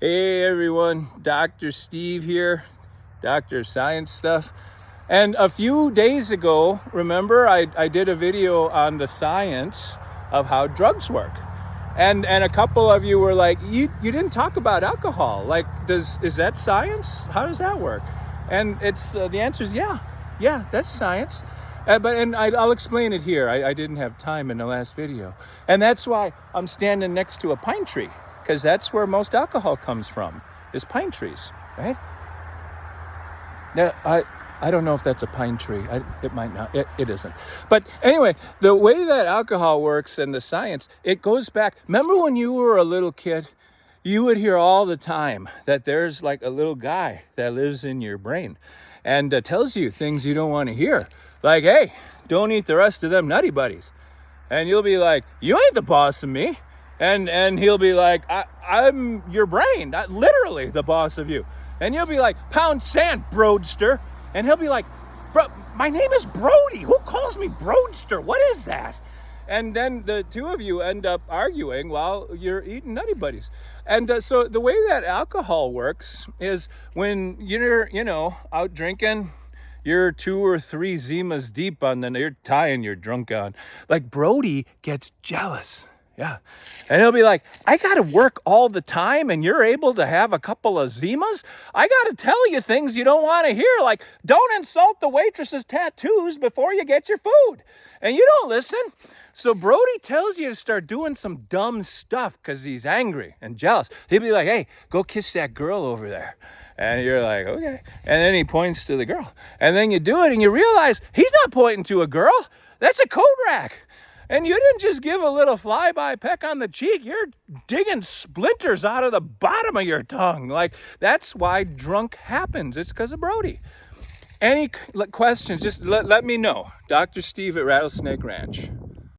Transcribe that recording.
Hey everyone, Dr. Steve here, Dr. Science Stuff. And a few days ago, remember, I did a video on the science of how drugs work. And a couple of you were like, you didn't talk about alcohol. Like, is that science? How does that work? And it's the answer is yeah, that's science. I'll explain it here. I didn't have time in the last video. And that's why I'm standing next to a pine tree, because that's where most alcohol comes from, is pine trees, right? Now, I don't know if that's a pine tree. It might not. It isn't. But anyway, the way that alcohol works and the science, it goes back. Remember when you were a little kid, you would hear all the time that there's like a little guy that lives in your brain and tells you things you don't want to hear. Like, hey, don't eat the rest of them Nutty Buddies. And you'll be like, you ain't the boss of me. And he'll be like, I'm your brain, not literally the boss of you. And you'll be like, pound sand, Broadster. And he'll be like, bro, my name is Brody. Who calls me Broadster? What is that? And then the two of you end up arguing while you're eating Nutty Buddies. And so the way that alcohol works is when you're, out drinking, you're 2 or 3 Zimas deep on you're tying your drunk on. Like Brody gets jealous. Yeah. And he'll be like, I got to work all the time and you're able to have a couple of Zimas? I got to tell you things you don't want to hear, like don't insult the waitress's tattoos before you get your food. And you don't listen. So Brody tells you to start doing some dumb stuff because he's angry and jealous. He'll be like, hey, go kiss that girl over there. And you're like, okay. And then he points to the girl. And then you do it and you realize he's not pointing to a girl. That's a coat rack. And you didn't just give a little flyby peck on the cheek. You're digging splinters out of the bottom of your tongue. Like, that's why drunk happens. It's because of Brody. Any questions, just let me know. Dr. Steve at Rattlesnake Ranch.